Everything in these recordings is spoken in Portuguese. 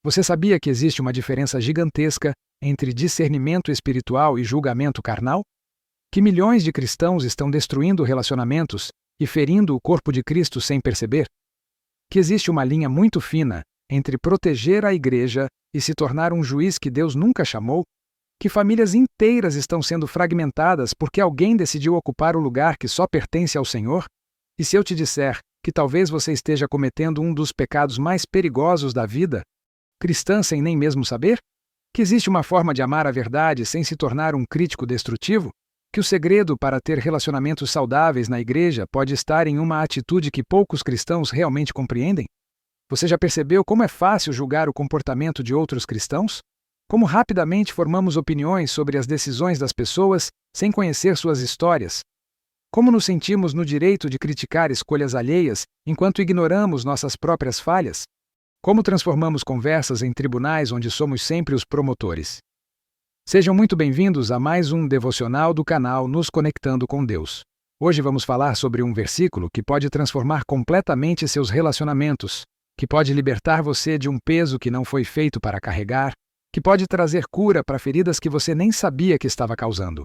Você sabia que existe uma diferença gigantesca entre discernimento espiritual e julgamento carnal? Que milhões de cristãos estão destruindo relacionamentos e ferindo o corpo de Cristo sem perceber? Que existe uma linha muito fina entre proteger a igreja e se tornar um juiz que Deus nunca chamou? Que famílias inteiras estão sendo fragmentadas porque alguém decidiu ocupar o lugar que só pertence ao Senhor? E se eu te disser que talvez você esteja cometendo um dos pecados mais perigosos da vida, cristã sem nem mesmo saber? Que existe uma forma de amar a verdade sem se tornar um crítico destrutivo? Que o segredo para ter relacionamentos saudáveis na igreja pode estar em uma atitude que poucos cristãos realmente compreendem? Você já percebeu como é fácil julgar o comportamento de outros cristãos? Como rapidamente formamos opiniões sobre as decisões das pessoas sem conhecer suas histórias? Como nos sentimos no direito de criticar escolhas alheias enquanto ignoramos nossas próprias falhas? Como transformamos conversas em tribunais onde somos sempre os promotores? Sejam muito bem-vindos a mais um devocional do canal Nos Conectando com Deus. Hoje vamos falar sobre um versículo que pode transformar completamente seus relacionamentos, que pode libertar você de um peso que não foi feito para carregar, que pode trazer cura para feridas que você nem sabia que estava causando.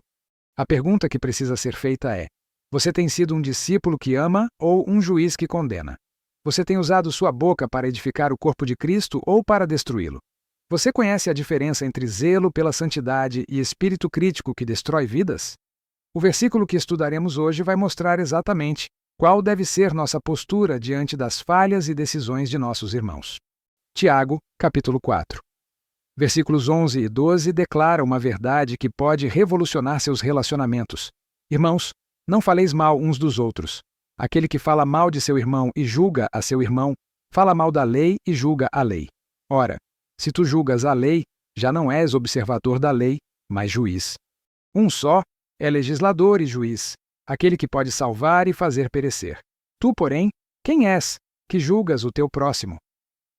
A pergunta que precisa ser feita é: você tem sido um discípulo que ama ou um juiz que condena? Você tem usado sua boca para edificar o corpo de Cristo ou para destruí-lo? Você conhece a diferença entre zelo pela santidade e espírito crítico que destrói vidas? O versículo que estudaremos hoje vai mostrar exatamente qual deve ser nossa postura diante das falhas e decisões de nossos irmãos. Tiago, capítulo 4. Versículos 11 e 12 declaram uma verdade que pode revolucionar seus relacionamentos. Irmãos, não faleis mal uns dos outros. Aquele que fala mal de seu irmão e julga a seu irmão, fala mal da lei e julga a lei. Ora, se tu julgas a lei, já não és observador da lei, mas juiz. Um só é legislador e juiz, aquele que pode salvar e fazer perecer. Tu, porém, quem és, que julgas o teu próximo?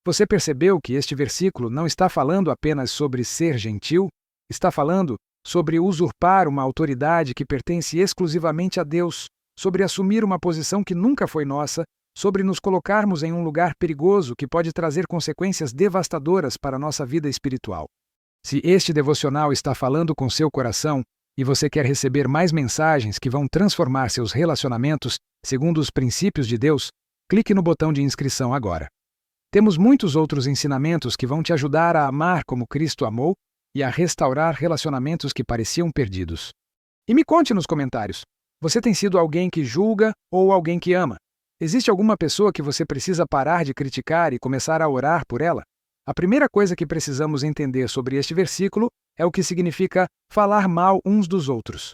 Você percebeu que este versículo não está falando apenas sobre ser gentil? Está falando sobre usurpar uma autoridade que pertence exclusivamente a Deus, sobre assumir uma posição que nunca foi nossa, sobre nos colocarmos em um lugar perigoso que pode trazer consequências devastadoras para a nossa vida espiritual. Se este devocional está falando com seu coração e você quer receber mais mensagens que vão transformar seus relacionamentos segundo os princípios de Deus, clique no botão de inscrição agora. Temos muitos outros ensinamentos que vão te ajudar a amar como Cristo amou e a restaurar relacionamentos que pareciam perdidos. E me conte nos comentários, você tem sido alguém que julga ou alguém que ama? Existe alguma pessoa que você precisa parar de criticar e começar a orar por ela? A primeira coisa que precisamos entender sobre este versículo é o que significa falar mal uns dos outros.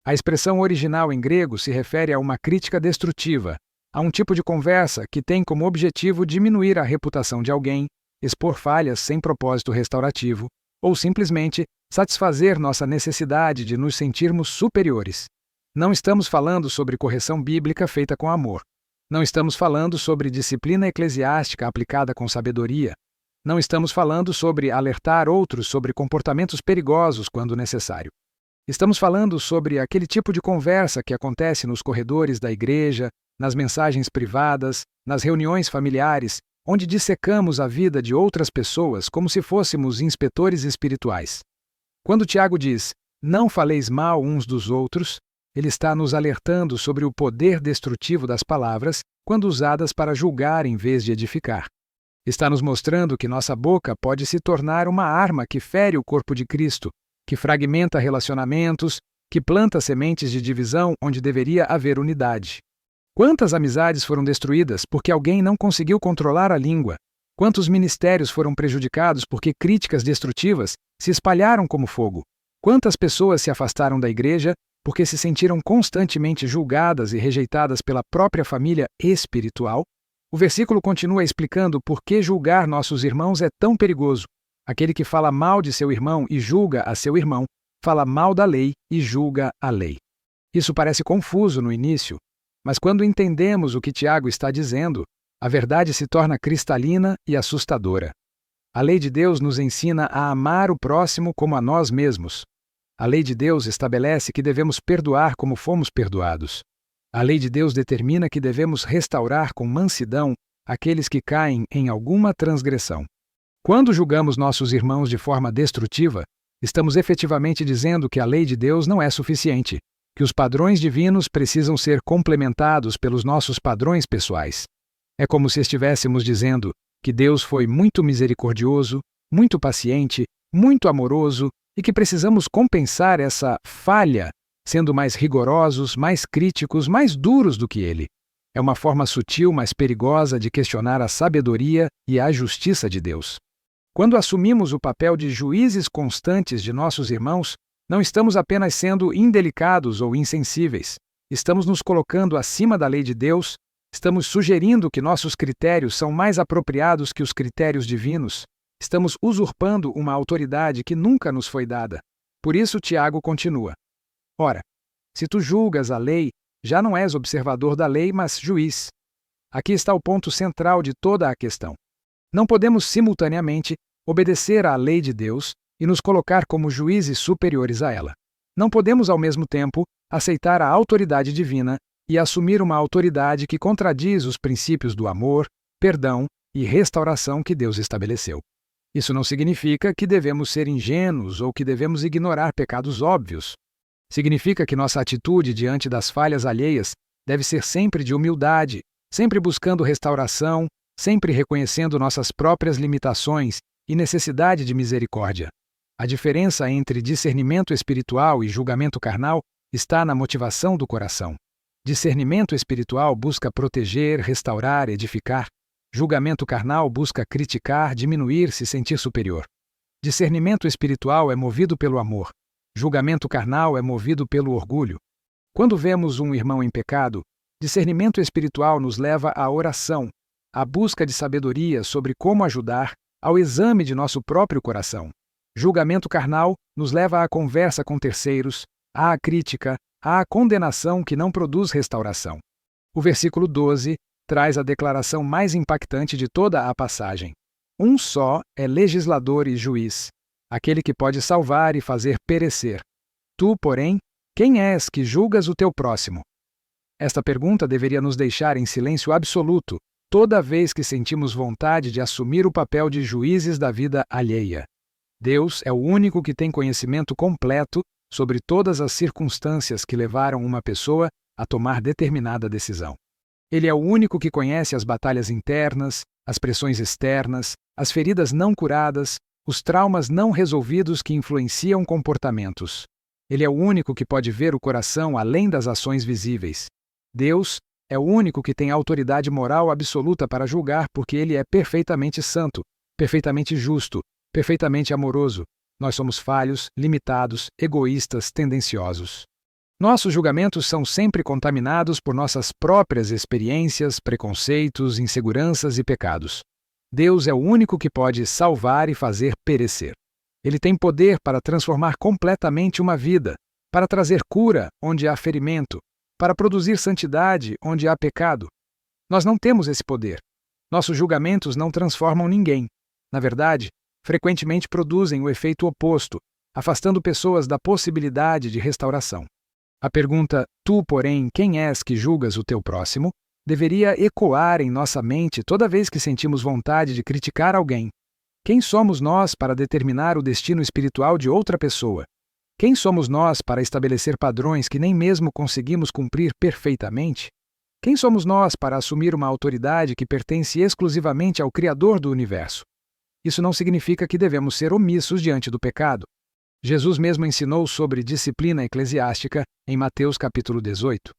A expressão original em grego se refere a uma crítica destrutiva, a um tipo de conversa que tem como objetivo diminuir a reputação de alguém, expor falhas sem propósito restaurativo, ou simplesmente satisfazer nossa necessidade de nos sentirmos superiores. Não estamos falando sobre correção bíblica feita com amor. Não estamos falando sobre disciplina eclesiástica aplicada com sabedoria. Não estamos falando sobre alertar outros sobre comportamentos perigosos quando necessário. Estamos falando sobre aquele tipo de conversa que acontece nos corredores da igreja, nas mensagens privadas, nas reuniões familiares, onde dissecamos a vida de outras pessoas como se fôssemos inspetores espirituais. Quando Tiago diz, não faleis mal uns dos outros, ele está nos alertando sobre o poder destrutivo das palavras quando usadas para julgar em vez de edificar. Está nos mostrando que nossa boca pode se tornar uma arma que fere o corpo de Cristo, que fragmenta relacionamentos, que planta sementes de divisão onde deveria haver unidade. Quantas amizades foram destruídas porque alguém não conseguiu controlar a língua? Quantos ministérios foram prejudicados porque críticas destrutivas se espalharam como fogo? Quantas pessoas se afastaram da igreja porque se sentiram constantemente julgadas e rejeitadas pela própria família espiritual? O versículo continua explicando por que julgar nossos irmãos é tão perigoso. Aquele que fala mal de seu irmão e julga a seu irmão, fala mal da lei e julga a lei. Isso parece confuso no início, mas quando entendemos o que Tiago está dizendo, a verdade se torna cristalina e assustadora. A lei de Deus nos ensina a amar o próximo como a nós mesmos. A lei de Deus estabelece que devemos perdoar como fomos perdoados. A lei de Deus determina que devemos restaurar com mansidão aqueles que caem em alguma transgressão. Quando julgamos nossos irmãos de forma destrutiva, estamos efetivamente dizendo que a lei de Deus não é suficiente, que os padrões divinos precisam ser complementados pelos nossos padrões pessoais. É como se estivéssemos dizendo que Deus foi muito misericordioso, muito paciente, muito amoroso e que precisamos compensar essa falha sendo mais rigorosos, mais críticos, mais duros do que Ele. É uma forma sutil, mas perigosa de questionar a sabedoria e a justiça de Deus. Quando assumimos o papel de juízes constantes de nossos irmãos, não estamos apenas sendo indelicados ou insensíveis. Estamos nos colocando acima da lei de Deus, estamos sugerindo que nossos critérios são mais apropriados que os critérios divinos, estamos usurpando uma autoridade que nunca nos foi dada. Por isso, Tiago continua. Ora, se tu julgas a lei, já não és observador da lei, mas juiz. Aqui está o ponto central de toda a questão. Não podemos simultaneamente obedecer à lei de Deus e nos colocar como juízes superiores a ela. Não podemos, ao mesmo tempo, aceitar a autoridade divina e assumir uma autoridade que contradiz os princípios do amor, perdão e restauração que Deus estabeleceu. Isso não significa que devemos ser ingênuos ou que devemos ignorar pecados óbvios. Significa que nossa atitude diante das falhas alheias deve ser sempre de humildade, sempre buscando restauração, sempre reconhecendo nossas próprias limitações e necessidade de misericórdia. A diferença entre discernimento espiritual e julgamento carnal está na motivação do coração. Discernimento espiritual busca proteger, restaurar, edificar. Julgamento carnal busca criticar, diminuir, se sentir superior. Discernimento espiritual é movido pelo amor. Julgamento carnal é movido pelo orgulho. Quando vemos um irmão em pecado, discernimento espiritual nos leva à oração, à busca de sabedoria sobre como ajudar, ao exame de nosso próprio coração. Julgamento carnal nos leva à conversa com terceiros, à crítica, à condenação que não produz restauração. O versículo 12 traz a declaração mais impactante de toda a passagem. Um só é legislador e juiz, aquele que pode salvar e fazer perecer. Tu, porém, quem és que julgas o teu próximo? Esta pergunta deveria nos deixar em silêncio absoluto toda vez que sentimos vontade de assumir o papel de juízes da vida alheia. Deus é o único que tem conhecimento completo sobre todas as circunstâncias que levaram uma pessoa a tomar determinada decisão. Ele é o único que conhece as batalhas internas, as pressões externas, as feridas não curadas, os traumas não resolvidos que influenciam comportamentos. Ele é o único que pode ver o coração além das ações visíveis. Deus é o único que tem autoridade moral absoluta para julgar porque ele é perfeitamente santo, perfeitamente justo, perfeitamente amoroso. Nós somos falhos, limitados, egoístas, tendenciosos. Nossos julgamentos são sempre contaminados por nossas próprias experiências, preconceitos, inseguranças e pecados. Deus é o único que pode salvar e fazer perecer. Ele tem poder para transformar completamente uma vida, para trazer cura onde há ferimento, para produzir santidade onde há pecado. Nós não temos esse poder. Nossos julgamentos não transformam ninguém. Na verdade, frequentemente produzem o efeito oposto, afastando pessoas da possibilidade de restauração. A pergunta, tu, porém, quem és que julgas o teu próximo? Deveria ecoar em nossa mente toda vez que sentimos vontade de criticar alguém. Quem somos nós para determinar o destino espiritual de outra pessoa? Quem somos nós para estabelecer padrões que nem mesmo conseguimos cumprir perfeitamente? Quem somos nós para assumir uma autoridade que pertence exclusivamente ao Criador do universo? Isso não significa que devemos ser omissos diante do pecado. Jesus mesmo ensinou sobre disciplina eclesiástica em Mateus capítulo 18.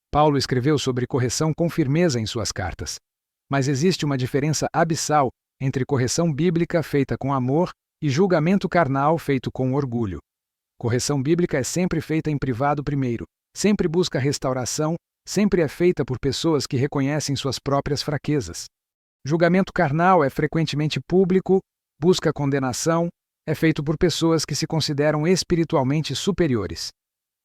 Paulo escreveu sobre correção com firmeza em suas cartas. Mas existe uma diferença abissal entre correção bíblica feita com amor e julgamento carnal feito com orgulho. Correção bíblica é sempre feita em privado primeiro, sempre busca restauração, sempre é feita por pessoas que reconhecem suas próprias fraquezas. Julgamento carnal é frequentemente público, busca condenação, é feito por pessoas que se consideram espiritualmente superiores.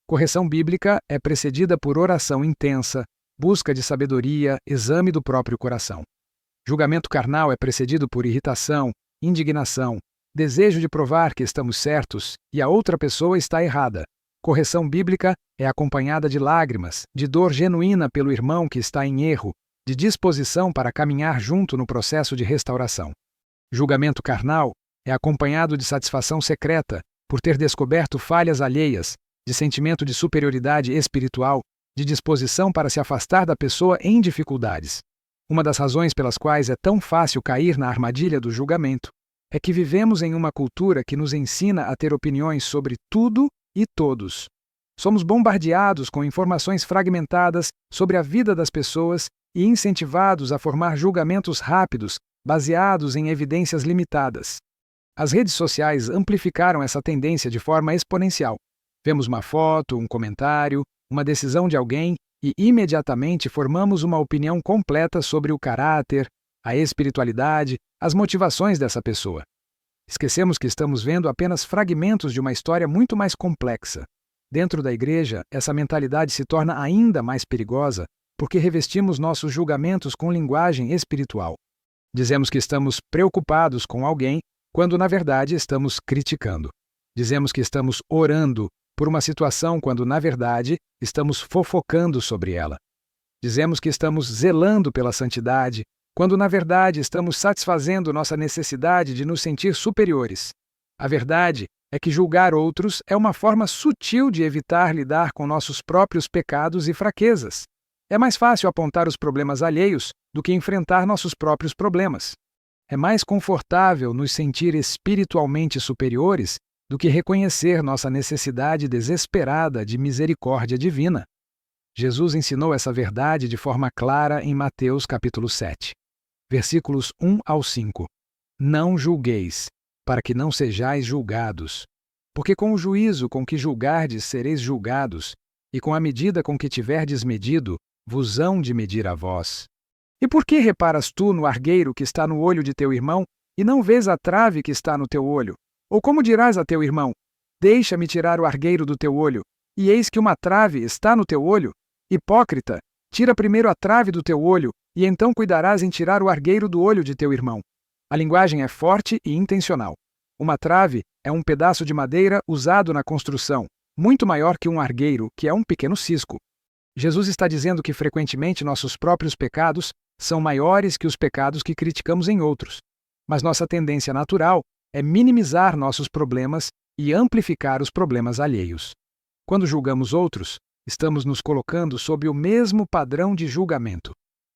Correção bíblica é precedida por oração intensa, busca de sabedoria, exame do próprio coração. Julgamento carnal é precedido por irritação, indignação, desejo de provar que estamos certos e a outra pessoa está errada. Correção bíblica é acompanhada de lágrimas, de dor genuína pelo irmão que está em erro, de disposição para caminhar junto no processo de restauração. Julgamento carnal é acompanhado de satisfação secreta por ter descoberto falhas alheias, de sentimento de superioridade espiritual, de disposição para se afastar da pessoa em dificuldades. Uma das razões pelas quais é tão fácil cair na armadilha do julgamento é que vivemos em uma cultura que nos ensina a ter opiniões sobre tudo e todos. Somos bombardeados com informações fragmentadas sobre a vida das pessoas e incentivados a formar julgamentos rápidos, baseados em evidências limitadas. As redes sociais amplificaram essa tendência de forma exponencial. Vemos uma foto, um comentário, uma decisão de alguém e imediatamente formamos uma opinião completa sobre o caráter, a espiritualidade, as motivações dessa pessoa. Esquecemos que estamos vendo apenas fragmentos de uma história muito mais complexa. Dentro da igreja, essa mentalidade se torna ainda mais perigosa porque revestimos nossos julgamentos com linguagem espiritual. Dizemos que estamos preocupados com alguém, quando na verdade estamos criticando. Dizemos que estamos orando por uma situação, quando na verdade estamos fofocando sobre ela. Dizemos que estamos zelando pela santidade, quando na verdade estamos satisfazendo nossa necessidade de nos sentir superiores. A verdade é que julgar outros é uma forma sutil de evitar lidar com nossos próprios pecados e fraquezas. É mais fácil apontar os problemas alheios do que enfrentar nossos próprios problemas. É mais confortável nos sentir espiritualmente superiores do que reconhecer nossa necessidade desesperada de misericórdia divina. Jesus ensinou essa verdade de forma clara em Mateus capítulo 7, versículos 1 ao 5. Não julgueis, para que não sejais julgados. Porque com o juízo com que julgardes sereis julgados, e com a medida com que tiverdes medido, vos hão de medir a vós. E por que reparas tu no argueiro que está no olho de teu irmão, e não vês a trave que está no teu olho? Ou como dirás a teu irmão: deixa-me tirar o argueiro do teu olho, e eis que uma trave está no teu olho? Hipócrita, tira primeiro a trave do teu olho, e então cuidarás em tirar o argueiro do olho de teu irmão. A linguagem é forte e intencional. Uma trave é um pedaço de madeira usado na construção, muito maior que um argueiro, que é um pequeno cisco. Jesus está dizendo que frequentemente nossos próprios pecados são maiores que os pecados que criticamos em outros. Mas nossa tendência natural é minimizar nossos problemas e amplificar os problemas alheios. Quando julgamos outros, estamos nos colocando sob o mesmo padrão de julgamento.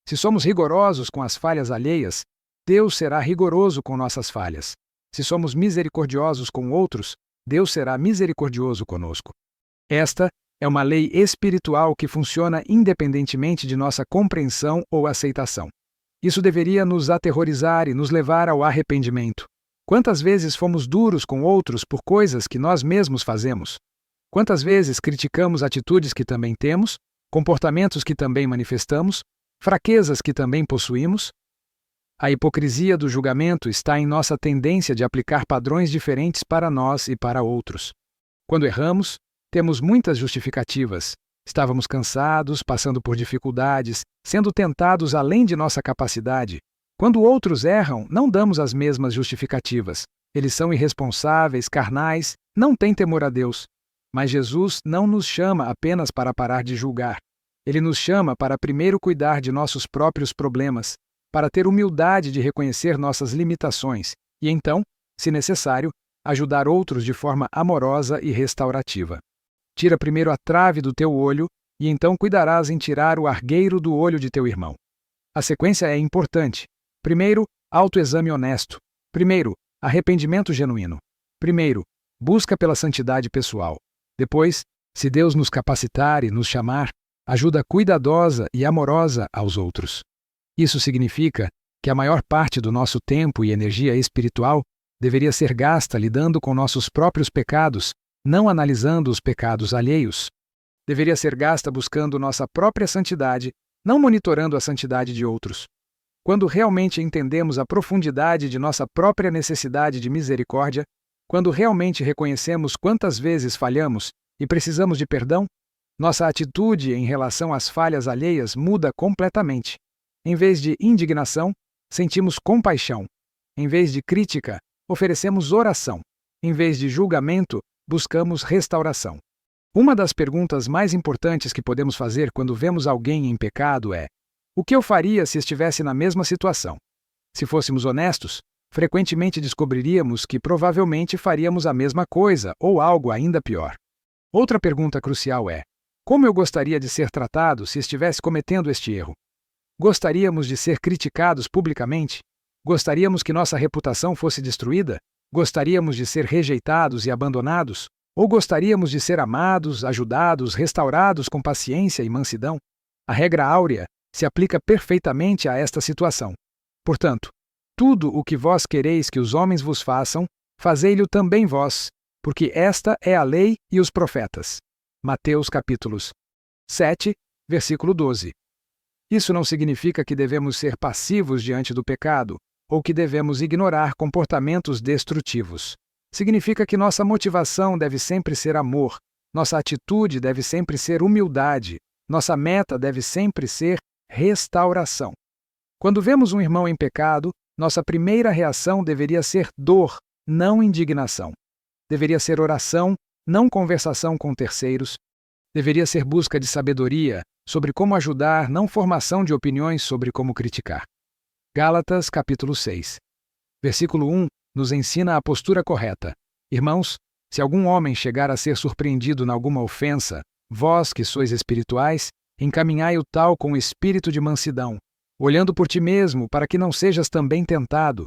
Se somos rigorosos com as falhas alheias, Deus será rigoroso com nossas falhas. Se somos misericordiosos com outros, Deus será misericordioso conosco. Esta é uma lei espiritual que funciona independentemente de nossa compreensão ou aceitação. Isso deveria nos aterrorizar e nos levar ao arrependimento. Quantas vezes fomos duros com outros por coisas que nós mesmos fazemos? Quantas vezes criticamos atitudes que também temos, comportamentos que também manifestamos, fraquezas que também possuímos? A hipocrisia do julgamento está em nossa tendência de aplicar padrões diferentes para nós e para outros. Quando erramos, temos muitas justificativas. Estávamos cansados, passando por dificuldades, sendo tentados além de nossa capacidade. Quando outros erram, não damos as mesmas justificativas. Eles são irresponsáveis, carnais, não têm temor a Deus. Mas Jesus não nos chama apenas para parar de julgar. Ele nos chama para primeiro cuidar de nossos próprios problemas, para ter humildade de reconhecer nossas limitações e então, se necessário, ajudar outros de forma amorosa e restaurativa. Tira primeiro a trave do teu olho e então cuidarás em tirar o argueiro do olho de teu irmão. A sequência é importante. Primeiro, autoexame honesto. Primeiro, arrependimento genuíno. Primeiro, busca pela santidade pessoal. Depois, se Deus nos capacitar e nos chamar, ajuda cuidadosa e amorosa aos outros. Isso significa que a maior parte do nosso tempo e energia espiritual deveria ser gasta lidando com nossos próprios pecados, não analisando os pecados alheios. Deveria ser gasta buscando nossa própria santidade, não monitorando a santidade de outros. Quando realmente entendemos a profundidade de nossa própria necessidade de misericórdia, quando realmente reconhecemos quantas vezes falhamos e precisamos de perdão, nossa atitude em relação às falhas alheias muda completamente. Em vez de indignação, sentimos compaixão. Em vez de crítica, oferecemos oração. Em vez de julgamento, buscamos restauração. Uma das perguntas mais importantes que podemos fazer quando vemos alguém em pecado é: o que eu faria se estivesse na mesma situação? Se fôssemos honestos, frequentemente descobriríamos que provavelmente faríamos a mesma coisa ou algo ainda pior. Outra pergunta crucial é: como eu gostaria de ser tratado se estivesse cometendo este erro? Gostaríamos de ser criticados publicamente? Gostaríamos que nossa reputação fosse destruída? Gostaríamos de ser rejeitados e abandonados? Ou gostaríamos de ser amados, ajudados, restaurados com paciência e mansidão? A regra áurea se aplica perfeitamente a esta situação. Portanto, tudo o que vós quereis que os homens vos façam, fazei-lhe também vós, porque esta é a lei e os profetas. Mateus capítulos 7, versículo 12. Isso não significa que devemos ser passivos diante do pecado, ou que devemos ignorar comportamentos destrutivos. Significa que nossa motivação deve sempre ser amor, nossa atitude deve sempre ser humildade, nossa meta deve sempre ser restauração. Quando vemos um irmão em pecado, nossa primeira reação deveria ser dor, não indignação. Deveria ser oração, não conversação com terceiros. Deveria ser busca de sabedoria sobre como ajudar, não formação de opiniões sobre como criticar. Gálatas, capítulo 6. Versículo 1 nos ensina a postura correta. Irmãos, se algum homem chegar a ser surpreendido em alguma ofensa, vós que sois espirituais, encaminhai-o tal com espírito de mansidão, olhando por ti mesmo, para que não sejas também tentado.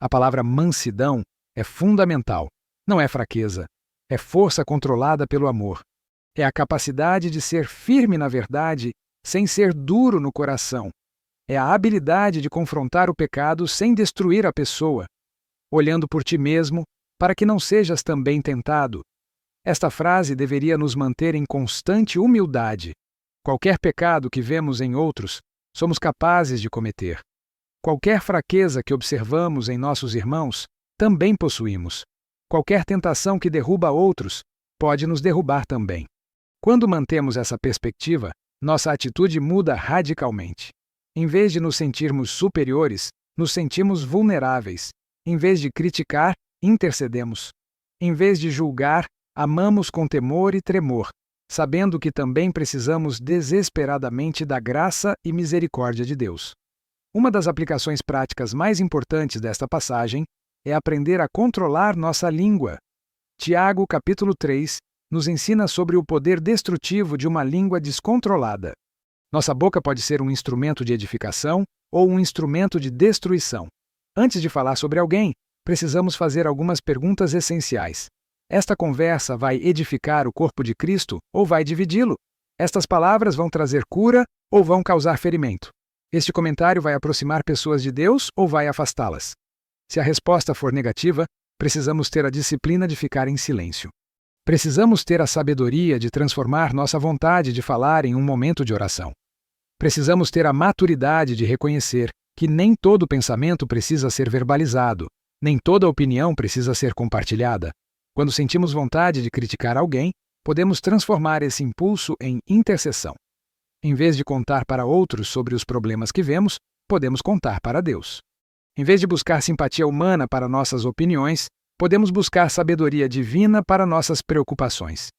A palavra mansidão é fundamental. Não é fraqueza. É força controlada pelo amor. É a capacidade de ser firme na verdade, sem ser duro no coração. É a habilidade de confrontar o pecado sem destruir a pessoa, olhando por ti mesmo, para que não sejas também tentado. Esta frase deveria nos manter em constante humildade. Qualquer pecado que vemos em outros, somos capazes de cometer. Qualquer fraqueza que observamos em nossos irmãos, também possuímos. Qualquer tentação que derruba outros, pode nos derrubar também. Quando mantemos essa perspectiva, nossa atitude muda radicalmente. Em vez de nos sentirmos superiores, nos sentimos vulneráveis. Em vez de criticar, intercedemos. Em vez de julgar, amamos com temor e tremor, sabendo que também precisamos desesperadamente da graça e misericórdia de Deus. Uma das aplicações práticas mais importantes desta passagem é aprender a controlar nossa língua. Tiago, capítulo 3, nos ensina sobre o poder destrutivo de uma língua descontrolada. Nossa boca pode ser um instrumento de edificação ou um instrumento de destruição. Antes de falar sobre alguém, precisamos fazer algumas perguntas essenciais. Esta conversa vai edificar o corpo de Cristo ou vai dividi-lo? Estas palavras vão trazer cura ou vão causar ferimento? Este comentário vai aproximar pessoas de Deus ou vai afastá-las? Se a resposta for negativa, precisamos ter a disciplina de ficar em silêncio. Precisamos ter a sabedoria de transformar nossa vontade de falar em um momento de oração. Precisamos ter a maturidade de reconhecer que nem todo pensamento precisa ser verbalizado, nem toda opinião precisa ser compartilhada. Quando sentimos vontade de criticar alguém, podemos transformar esse impulso em intercessão. Em vez de contar para outros sobre os problemas que vemos, podemos contar para Deus. Em vez de buscar simpatia humana para nossas opiniões, podemos buscar sabedoria divina para nossas preocupações.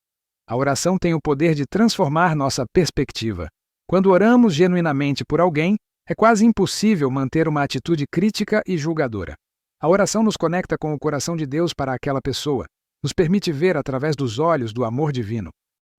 A oração tem o poder de transformar nossa perspectiva. Quando oramos genuinamente por alguém, é quase impossível manter uma atitude crítica e julgadora. A oração nos conecta com o coração de Deus para aquela pessoa, nos permite ver através dos olhos do amor divino.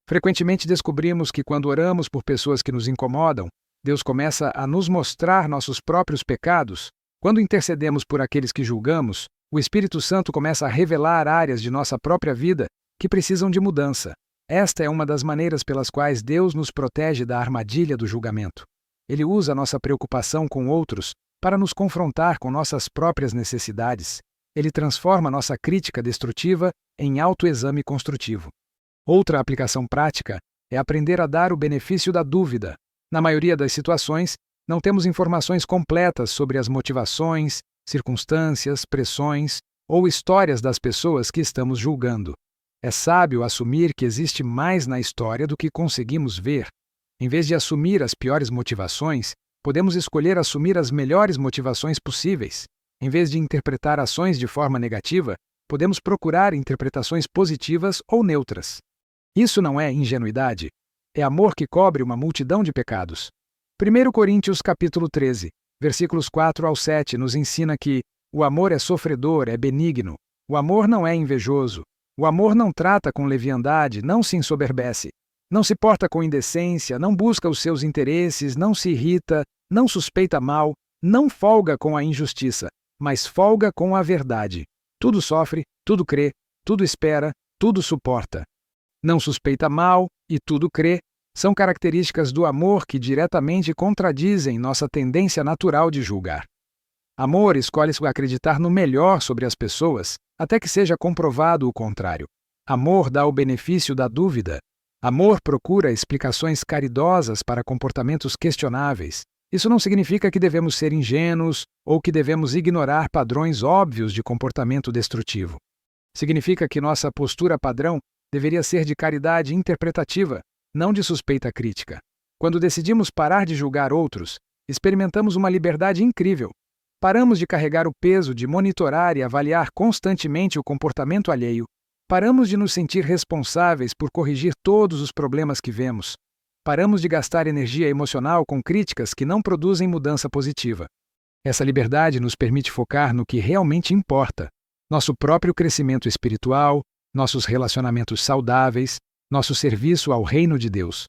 Frequentemente descobrimos que quando oramos por pessoas que nos incomodam, Deus começa a nos mostrar nossos próprios pecados. Quando intercedemos por aqueles que julgamos, o Espírito Santo começa a revelar áreas de nossa própria vida que precisam de mudança. Esta é uma das maneiras pelas quais Deus nos protege da armadilha do julgamento. Ele usa nossa preocupação com outros para nos confrontar com nossas próprias necessidades. Ele transforma nossa crítica destrutiva em autoexame construtivo. Outra aplicação prática é aprender a dar o benefício da dúvida. Na maioria das situações, não temos informações completas sobre as motivações, circunstâncias, pressões ou histórias das pessoas que estamos julgando. É sábio assumir que existe mais na história do que conseguimos ver. Em vez de assumir as piores motivações, podemos escolher assumir as melhores motivações possíveis. Em vez de interpretar ações de forma negativa, podemos procurar interpretações positivas ou neutras. Isso não é ingenuidade. É amor que cobre uma multidão de pecados. 1 Coríntios capítulo 13, versículos 4 ao 7 nos ensina que O amor é sofredor, é benigno. O amor não é invejoso. O amor não trata com leviandade, não se ensoberbece. Não se porta com indecência, não busca os seus interesses, não se irrita, não suspeita mal, não folga com a injustiça, mas folga com a verdade. Tudo sofre, tudo crê, tudo espera, tudo suporta. Não suspeita mal e tudo crê são características do amor que diretamente contradizem nossa tendência natural de julgar. Amor escolhe acreditar no melhor sobre as pessoas, até que seja comprovado o contrário. Amor dá o benefício da dúvida. Amor procura explicações caridosas para comportamentos questionáveis. Isso não significa que devemos ser ingênuos ou que devemos ignorar padrões óbvios de comportamento destrutivo. Significa que nossa postura padrão deveria ser de caridade interpretativa, não de suspeita crítica. Quando decidimos parar de julgar outros, experimentamos uma liberdade incrível. Paramos de carregar o peso de monitorar e avaliar constantemente o comportamento alheio. Paramos de nos sentir responsáveis por corrigir todos os problemas que vemos. Paramos de gastar energia emocional com críticas que não produzem mudança positiva. Essa liberdade nos permite focar no que realmente importa: nosso próprio crescimento espiritual, nossos relacionamentos saudáveis, nosso serviço ao reino de Deus.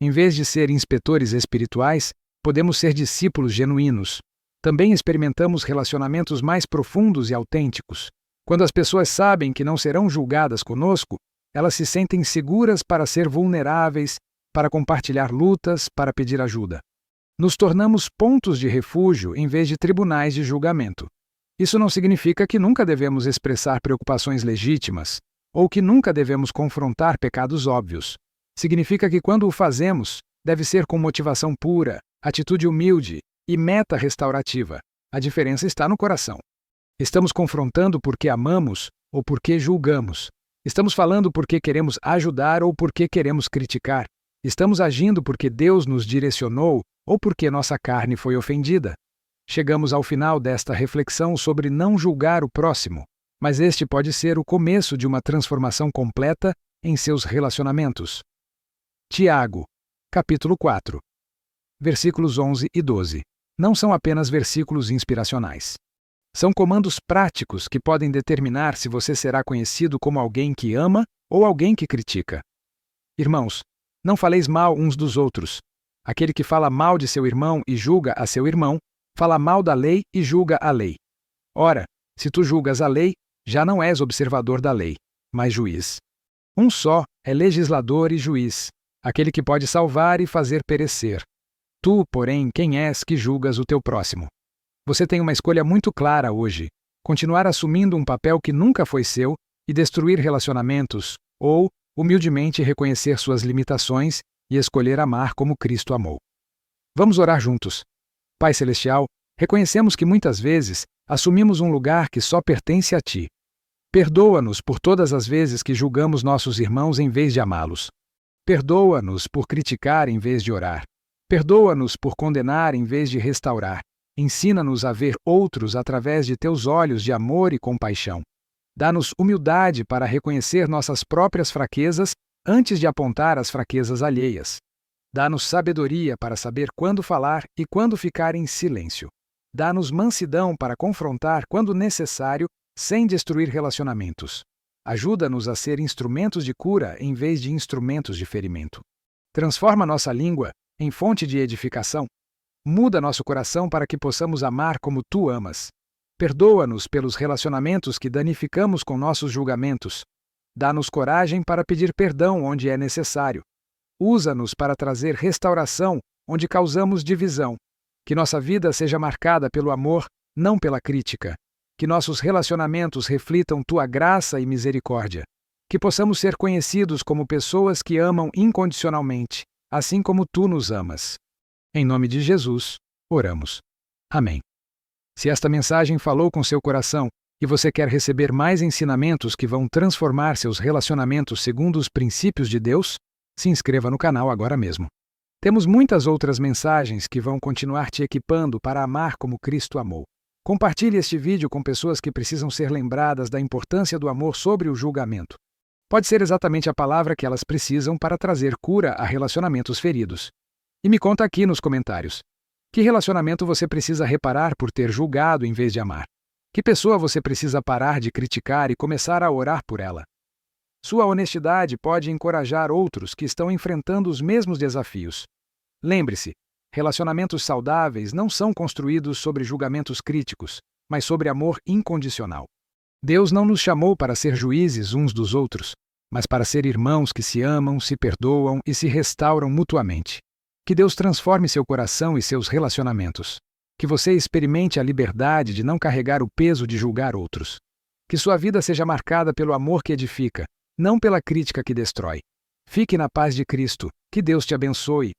Em vez de ser inspetores espirituais, podemos ser discípulos genuínos. Também experimentamos relacionamentos mais profundos e autênticos. Quando as pessoas sabem que não serão julgadas conosco, elas se sentem seguras para ser vulneráveis, para compartilhar lutas, para pedir ajuda. Nos tornamos pontos de refúgio em vez de tribunais de julgamento. Isso não significa que nunca devemos expressar preocupações legítimas, ou que nunca devemos confrontar pecados óbvios. Significa que quando o fazemos, deve ser com motivação pura, atitude humilde e meta restaurativa. A diferença está no coração. Estamos confrontando porque amamos ou porque julgamos. Estamos falando porque queremos ajudar ou porque queremos criticar. Estamos agindo porque Deus nos direcionou ou porque nossa carne foi ofendida. Chegamos ao final desta reflexão sobre não julgar o próximo, mas este pode ser o começo de uma transformação completa em seus relacionamentos. Tiago, capítulo 4, versículos 11 e 12. Não são apenas versículos inspiracionais. São comandos práticos que podem determinar se você será conhecido como alguém que ama ou alguém que critica. Irmãos, não faleis mal uns dos outros. Aquele que fala mal de seu irmão e julga a seu irmão, fala mal da lei e julga a lei. Ora, se tu julgas a lei, já não és observador da lei, mas juiz. Um só é legislador e juiz, aquele que pode salvar e fazer perecer. Tu, porém, quem és que julgas o teu próximo? Você tem uma escolha muito clara hoje: continuar assumindo um papel que nunca foi seu e destruir relacionamentos, ou, humildemente, reconhecer suas limitações e escolher amar como Cristo amou. Vamos orar juntos. Pai Celestial, reconhecemos que muitas vezes assumimos um lugar que só pertence a Ti. Perdoa-nos por todas as vezes que julgamos nossos irmãos em vez de amá-los. Perdoa-nos por criticar em vez de orar. Perdoa-nos por condenar em vez de restaurar. Ensina-nos a ver outros através de Teus olhos de amor e compaixão. Dá-nos humildade para reconhecer nossas próprias fraquezas antes de apontar as fraquezas alheias. Dá-nos sabedoria para saber quando falar e quando ficar em silêncio. Dá-nos mansidão para confrontar quando necessário, sem destruir relacionamentos. Ajuda-nos a ser instrumentos de cura em vez de instrumentos de ferimento. Transforma nossa língua em fonte de edificação. Muda nosso coração para que possamos amar como Tu amas. Perdoa-nos pelos relacionamentos que danificamos com nossos julgamentos. Dá-nos coragem para pedir perdão onde é necessário. Usa-nos para trazer restauração onde causamos divisão. Que nossa vida seja marcada pelo amor, não pela crítica. Que nossos relacionamentos reflitam Tua graça e misericórdia. Que possamos ser conhecidos como pessoas que amam incondicionalmente, assim como Tu nos amas. Em nome de Jesus, oramos. Amém. Se esta mensagem falou com seu coração e você quer receber mais ensinamentos que vão transformar seus relacionamentos segundo os princípios de Deus, se inscreva no canal agora mesmo. Temos muitas outras mensagens que vão continuar te equipando para amar como Cristo amou. Compartilhe este vídeo com pessoas que precisam ser lembradas da importância do amor sobre o julgamento. Pode ser exatamente a palavra que elas precisam para trazer cura a relacionamentos feridos. E me conta aqui nos comentários. Que relacionamento você precisa reparar por ter julgado em vez de amar? Que pessoa você precisa parar de criticar e começar a orar por ela? Sua honestidade pode encorajar outros que estão enfrentando os mesmos desafios. Lembre-se, relacionamentos saudáveis não são construídos sobre julgamentos críticos, mas sobre amor incondicional. Deus não nos chamou para ser juízes uns dos outros, mas para ser irmãos que se amam, se perdoam e se restauram mutuamente. Que Deus transforme seu coração e seus relacionamentos. Que você experimente a liberdade de não carregar o peso de julgar outros. Que sua vida seja marcada pelo amor que edifica, não pela crítica que destrói. Fique na paz de Cristo. Que Deus te abençoe.